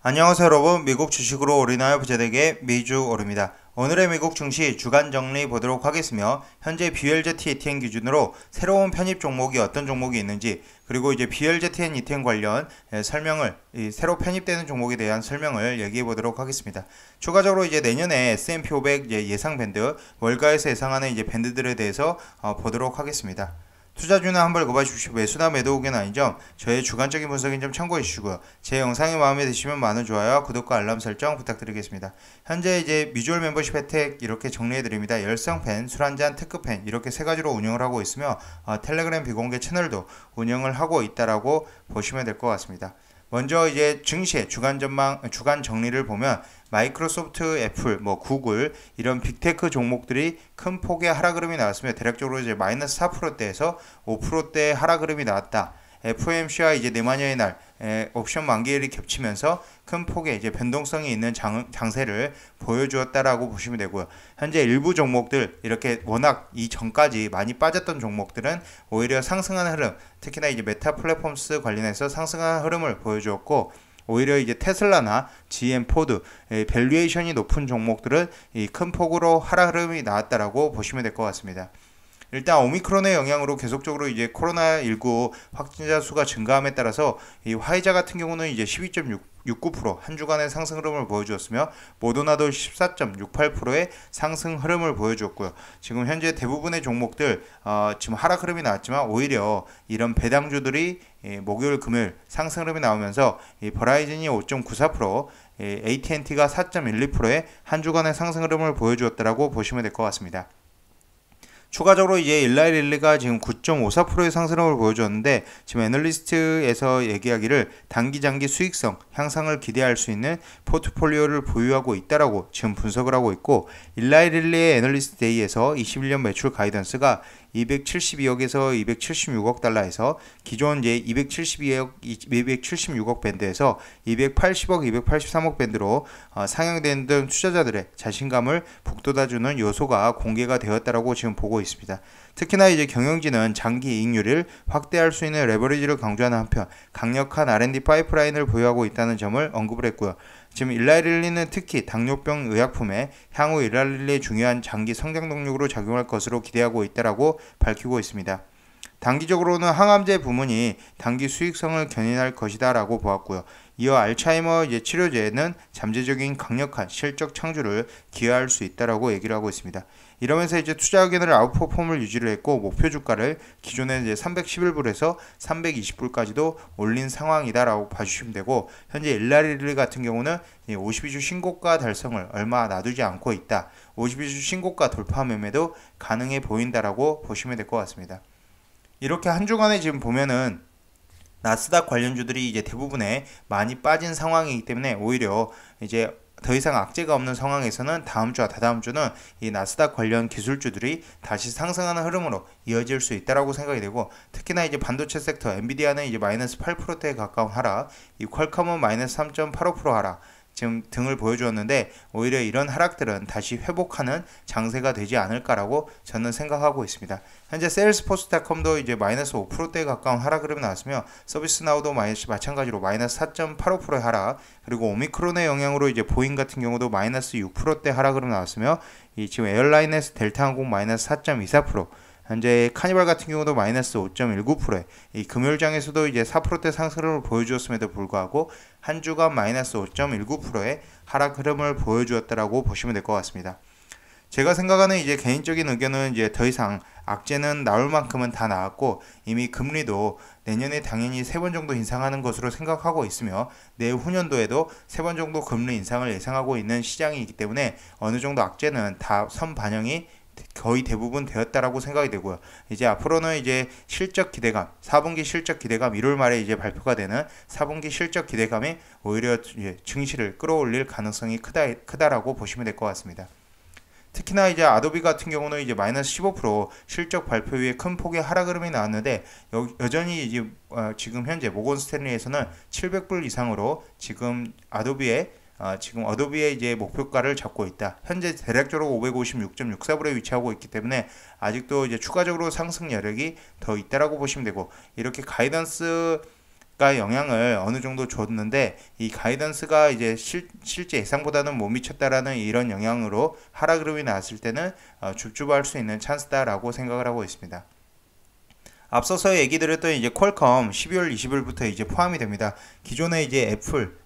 안녕하세요 여러분, 미국 주식으로 올인하여 부자되게 미주오르입니다. 오늘의 미국 증시 주간 정리 보도록 하겠으며, 현재 BLZ ETN 기준으로 새로운 편입 종목이 어떤 종목이 있는지, 그리고 이제 BLZN ETN 관련 설명을, 새로 편입되는 종목에 대한 설명을 얘기해 보도록 하겠습니다. 추가적으로 이제 내년에 S&P 500 예상 밴드, 월가에서 예상하는 이제 밴드들에 대해서 보도록 하겠습니다. 투자주는 한번 읽어봐 주십시오. 매수나 매도 의견 아니죠. 저의 주관적인 분석인 점 참고해 주시고요. 제 영상이 마음에 드시면 많은 좋아요와 구독과 알람 설정 부탁드리겠습니다. 현재 이제 뮤주얼 멤버십 혜택 이렇게 정리해 드립니다. 열성팬, 술 한잔 특급팬 이렇게 세 가지로 운영을 하고 있으며, 텔레그램 비공개 채널도 운영을 하고 있다라고 보시면 될 것 같습니다. 먼저 이제 증시의 주간 전망, 주간 정리를 보면 마이크로소프트, 애플, 구글 이런 빅테크 종목들이 큰 폭의 하락 흐름이 나왔으며, 대략적으로 이제 마이너스 4%대에서 5%대 하락 흐름이 나왔다. FOMC와 이제 내마녀의 날 옵션 만기일이 겹치면서 큰 폭의 이제 변동성이 있는 장세를 보여주었다라고 보시면 되고요. 현재 일부 종목들, 이렇게 워낙 이전까지 많이 빠졌던 종목들은 오히려 상승하는 흐름, 특히나 이제 메타 플랫폼스 관련해서 상승하는 흐름을 보여주었고, 오히려 이제 테슬라나 GM, 포드, 밸류에이션이 높은 종목들은 이 큰 폭으로 하락 흐름이 나왔다라고 보시면 될 것 같습니다. 일단 오미크론의 영향으로 계속적으로 이제 코로나19 확진자 수가 증가함에 따라서 이 화이자 같은 경우는 이제 12.69% 한 주간의 상승 흐름을 보여주었으며, 모더나도 14.68%의 상승 흐름을 보여주었고요. 지금 현재 대부분의 종목들 지금 하락 흐름이 나왔지만, 오히려 이런 배당주들이 목요일 금요일 상승 흐름이 나오면서 이 버라이즌이 5.94%, AT&T가 4.12%의 한 주간의 상승 흐름을 보여주었다라고 보시면 될 것 같습니다. 추가적으로 이제 일라이 릴리가 지금 9.54%의 상승을 보여줬는데, 지금 애널리스트에서 얘기하기를 단기 장기 수익성 향상을 기대할 수 있는 포트폴리오를 보유하고 있다라고 지금 분석을 하고 있고, 일라이 릴리의 애널리스트 데이에서 21년 매출 가이던스가 272억에서 276억 달러에서 기존 이제 276억 밴드에서 280억, 283억 밴드로 상향되는 등 투자자들의 자신감을 북돋아주는 요소가 공개가 되었다라고 지금 보고 있습니다. 특히나 이제 경영진은 장기 이익률을 확대할 수 있는 레버리지를 강조하는 한편, 강력한 R&D 파이프라인을 보유하고 있다는 점을 언급을 했고요. 지금 일라릴리는 특히 당뇨병 의약품에 향후 일라릴리의 중요한 장기 성장 동력으로 작용할 것으로 기대하고 있다라고 밝히고 있습니다. 단기적으로는 항암제 부문이 단기 수익성을 견인할 것이다 라고 보았고요. 이어 알츠하이머 치료제는 잠재적인 강력한 실적 창출을 기여할 수 있다라고 얘기를 하고 있습니다. 이러면서 이제 투자 의견을 아웃퍼폼을 유지를 했고, 목표 주가를 기존에 이제 311불에서 320불까지도 올린 상황이다라고 봐주시면 되고, 현재 일라릴리 같은 경우는 52주 신고가 달성을 얼마 놔두지 않고 있다. 52주 신고가 돌파 매매도 가능해 보인다라고 보시면 될 것 같습니다. 이렇게 한 주간에 지금 보면은 나스닥 관련주들이 이제 대부분에 많이 빠진 상황이기 때문에, 오히려 이제 더 이상 악재가 없는 상황에서는 다음 주와 다다음 주는 이 나스닥 관련 기술주들이 다시 상승하는 흐름으로 이어질 수 있다라고 생각이 되고, 특히나 이제 반도체 섹터 엔비디아는 이제 마이너스 8%대에 가까운 하락, 이 퀄컴은 마이너스 3.85% 하락 지금 등을 보여주었는데, 오히려 이런 하락들은 다시 회복하는 장세가 되지 않을까라고 저는 생각하고 있습니다. 현재 세일스포스닷컴도 이제 마이너스 5%대에 가까운 하락 흐름이 나왔으며, 서비스나우도 마찬가지로 마이너스 4.85%의 하락, 그리고 오미크론의 영향으로 이제 보잉 같은 경우도 마이너스 6%대 하락 흐름 나왔으며, 이 지금 에어라인에서 델타항공 마이너스 4.24%, 현재 카니발 같은 경우도 마이너스 5.19%에 이 금요일장에서도 이제 4%대 상승을 보여주었음에도 불구하고 한 주간 마이너스 5.19%의 하락 흐름을 보여주었다라고 보시면 될 것 같습니다. 제가 생각하는 이제 개인적인 의견은, 이제 더 이상 악재는 나올 만큼은 다 나왔고, 이미 금리도 내년에 당연히 3번 정도 인상하는 것으로 생각하고 있으며, 내후년도에도 3번 정도 금리 인상을 예상하고 있는 시장이기 때문에 어느 정도 악재는 다 선 반영이 거의 대부분 되었다라고 생각이 되고요. 이제 앞으로는 이제 실적 기대감, 4분기 실적 기대감, 1월 말에 이제 발표가 되는 4분기 실적 기대감이 오히려 증시를 끌어올릴 가능성이 크다라고 보시면 될 것 같습니다. 특히나 이제 아도비 같은 경우는 이제 마이너스 15% 실적 발표 후에 큰 폭의 하락 흐름이 나왔는데, 여전히 이제 지금 현재 모건 스탠리에서는 700불 이상으로 지금 지금 어도비의 이제 목표가를 잡고 있다. 현재 대략적으로 556.64불에 위치하고 있기 때문에 아직도 이제 추가적으로 상승 여력이 더 있다라고 보시면 되고, 이렇게 가이던스 영향을 어느 정도 줬는데 이 가이던스가 이제 실제 예상보다는 못 미쳤다라는 이런 영향으로 하락 흐름이 나왔을 때는 줍줍할 수 있는 찬스다라고 생각을 하고 있습니다. 앞서서 얘기 드렸던 이제 퀄컴 12월 20일부터 이제 포함이 됩니다. 기존에 이제 애플,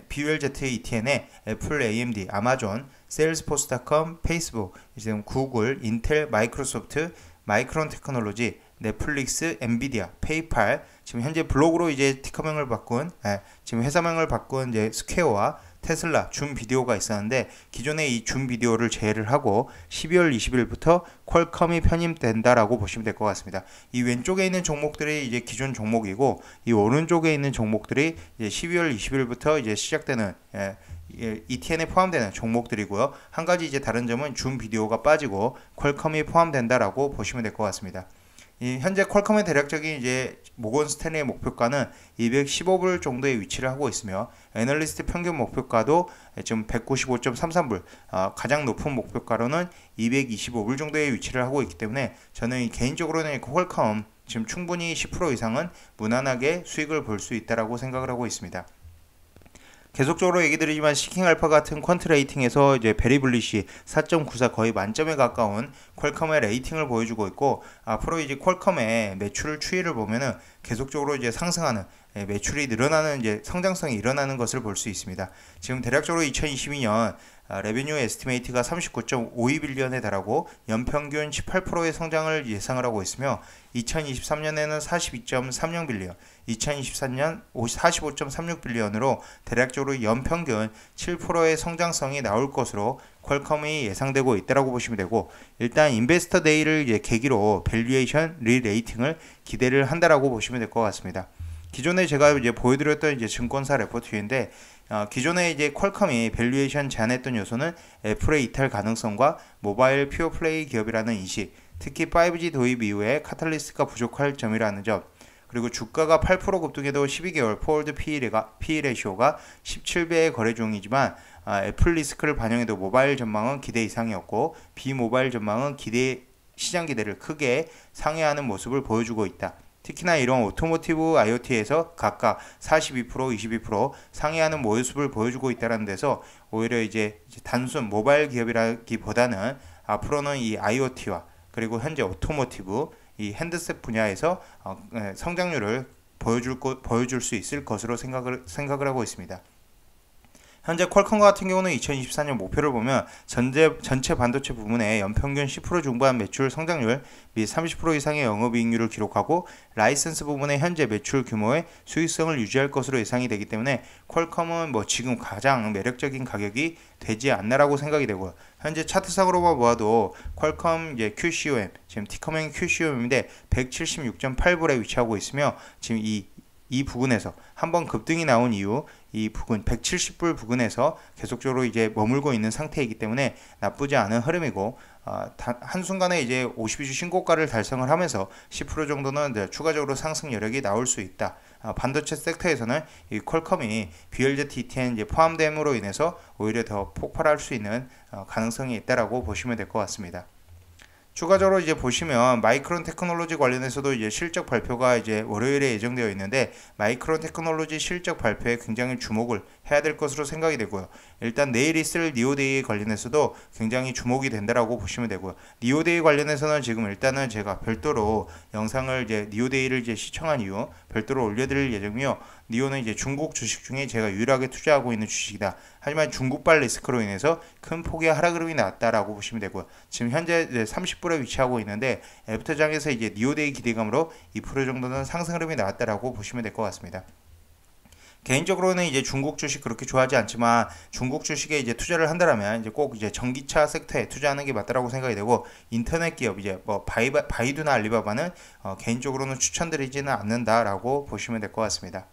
BULZ ETN에 애플, AMD, 아마존, 세일스포스닷컴, 페이스북, 이제 구글, 인텔, 마이크로소프트, 마이크론 테크놀로지, 넷플릭스, 엔비디아, 페이팔, 지금 현재 블록으로 이제 티커명을 바꾼, 지금 회사명을 바꾼 이제 스퀘어와 테슬라, 줌 비디오가 있었는데 기존에 이 줌 비디오를 제외를 하고 12월 20일부터 퀄컴이 편입된다라고 보시면 될 것 같습니다. 이 왼쪽에 있는 종목들이 이제 기존 종목이고 이 오른쪽에 있는 종목들이 이제 12월 20일부터 이제 시작되는 ETN에 포함되는 종목들이고요. 한 가지 이제 다른 점은 줌 비디오가 빠지고 퀄컴이 포함된다라고 보시면 될 것 같습니다. 현재 퀄컴의 대략적인 이제 모건 스탠리의 목표가는 215불 정도의 위치를 하고 있으며 애널리스트 평균 목표가도 지금 195.33불, 가장 높은 목표가로는 225불 정도의 위치를 하고 있기 때문에 저는 개인적으로는 퀄컴 지금 충분히 10% 이상은 무난하게 수익을 볼 수 있다라고 생각을 하고 있습니다. 계속적으로 얘기 드리지만 시킹알파 같은 퀀트 레이팅에서 이제 베리블리시 4.94 거의 만점에 가까운 퀄컴의 레이팅을 보여주고 있고 앞으로 이제 퀄컴의 매출 추이를 보면은 계속적으로 이제 상승하는 매출이 늘어나는 이제 성장성이 일어나는 것을 볼 수 있습니다. 지금 대략적으로 2022년 레베뉴 에스티메이트가 39.52빌리언에 달하고 연평균 18%의 성장을 예상을 하고 있으며 2023년에는 42.30빌리언, 2024년 45.36빌리언으로 대략적으로 연평균 7%의 성장성이 나올 것으로 퀄컴이 예상되고 있다고 보시면 되고 일단 인베스터 데이를 이제 계기로 밸류에이션 리레이팅을 기대를 한다라고 보시면 될 것 같습니다. 기존에 제가 이제 보여드렸던 이제 증권사 레포트인데 기존에 이제 퀄컴이 밸류에이션 제한했던 요소는 애플의 이탈 가능성과 모바일 퓨어 플레이 기업이라는 인식, 특히 5G 도입 이후에 카탈리스트가 부족할 점이라는 점, 그리고 주가가 8% 급등해도 12개월 포월드 PE 레이쇼가 17배의 거래 중이지만 애플 리스크를 반영해도 모바일 전망은 기대 이상이었고 비모바일 전망은 시장 기대를 크게 상회하는 모습을 보여주고 있다. 특히나 이런 오토모티브 IoT에서 각각 42%, 22% 상회하는 모습을 보여주고 있다는 데서 오히려 이제 단순 모바일 기업이라기보다는 앞으로는 이 IoT와 그리고 현재 오토모티브 이 핸드셋 분야에서 성장률을 보여줄 수 있을 것으로 생각을 하고 있습니다. 현재 퀄컴 같은 경우는 2024년 목표를 보면 전체 반도체 부문의 연평균 10% 중반 매출 성장률 및 30% 이상의 영업이익률을 기록하고 라이센스 부문의 현재 매출 규모의 수익성을 유지할 것으로 예상이 되기 때문에 퀄컴은 지금 가장 매력적인 가격이 되지 않나라고 생각이 되고요. 현재 차트상으로만 보아도 퀄컴 이제 QCOM 지금 티커명이 QCOM인데 176.8불에 위치하고 있으며 지금 이 부근에서 한번 급등이 나온 이후 이 부근 170불 부근에서 계속적으로 이제 머물고 있는 상태이기 때문에 나쁘지 않은 흐름이고 한순간에 이제 52주 신고가를 달성을 하면서 10% 정도는 추가적으로 상승 여력이 나올 수 있다. 반도체 섹터에서는 이 퀄컴이 BULZ ETN 이제 포함됨으로 인해서 오히려 더 폭발할 수 있는 가능성이 있다라고 보시면 될 것 같습니다. 추가적으로 이제 보시면 마이크론 테크놀로지 관련해서도 이제 실적 발표가 이제 월요일에 예정되어 있는데 마이크론 테크놀로지 실적 발표에 굉장히 주목을 해야 될 것으로 생각이 되고요. 일단 내일 있을 니오데이 관련해서도 굉장히 주목이 된다라고 보시면 되고요. 니오데이 관련해서는 지금 일단은 제가 별도로 영상을 이제 니오데이를 이제 시청한 이후 별도로 올려드릴 예정이며 니오는 이제 중국 주식 중에 제가 유일하게 투자하고 있는 주식이다. 하지만 중국발 리스크로 인해서 큰 폭의 하락 흐름이 나왔다라고 보시면 되고요. 지금 현재 30불에 위치하고 있는데 애프터장에서 이제 니오데이 기대감으로 2% 정도는 상승 흐름이 나왔다라고 보시면 될 것 같습니다. 개인적으로는 이제 중국 주식 그렇게 좋아하지 않지만 중국 주식에 이제 투자를 한다라면 이제 꼭 이제 전기차 섹터에 투자하는 게 맞다라고 생각이 되고 인터넷 기업 이제 바이두나 알리바바는 개인적으로는 추천드리지는 않는다라고 보시면 될 것 같습니다.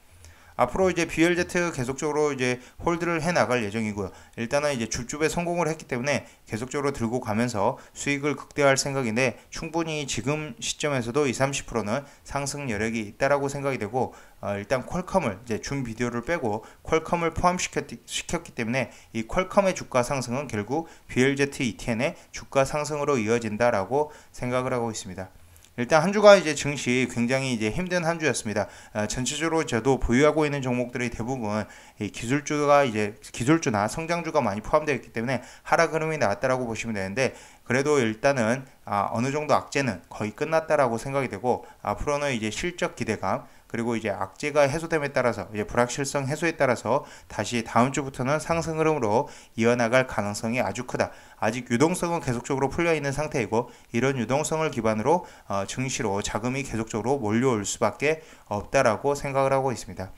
앞으로 이제 BULZ 계속적으로 이제 홀드를 해 나갈 예정이고요. 일단은 이제 줍줍에 성공을 했기 때문에 계속적으로 들고 가면서 수익을 극대화할 생각인데 충분히 지금 시점에서도 20-30%는 상승 여력이 있다라고 생각이 되고 일단 퀄컴을 이제 줌 비디오를 빼고 퀄컴을 포함시켰기 때문에 이 퀄컴의 주가 상승은 결국 BULZ ETN의 주가 상승으로 이어진다라고 생각을 하고 있습니다. 일단 한 주가 이제 증시 굉장히 이제 힘든 한 주였습니다. 전체적으로 저도 보유하고 있는 종목들이 대부분 이 기술주가 이제 기술주나 성장주가 많이 포함되어 있기 때문에 하락 흐름이 나왔다라고 보시면 되는데, 그래도 일단은 어느 정도 악재는 거의 끝났다라고 생각이 되고, 앞으로는 이제 실적 기대감 그리고 이제 악재가 해소됨에 따라서 이제 불확실성 해소에 따라서 다시 다음 주부터는 상승 흐름으로 이어나갈 가능성이 아주 크다. 아직 유동성은 계속적으로 풀려 있는 상태이고, 이런 유동성을 기반으로 증시로 자금이 계속적으로 몰려올 수밖에 없다라고 생각을 하고 있습니다.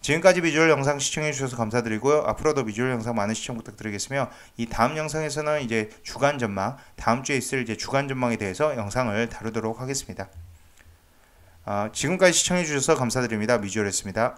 지금까지 비주얼 영상 시청해 주셔서 감사드리고요. 앞으로도 비주얼 영상 많은 시청 부탁드리겠으며, 이 다음 영상에서는 이제 주간 전망, 다음 주에 있을 이제 주간 전망에 대해서 영상을 다루도록 하겠습니다. 지금까지 시청해 주셔서 감사드립니다. 미주얼이었습니다.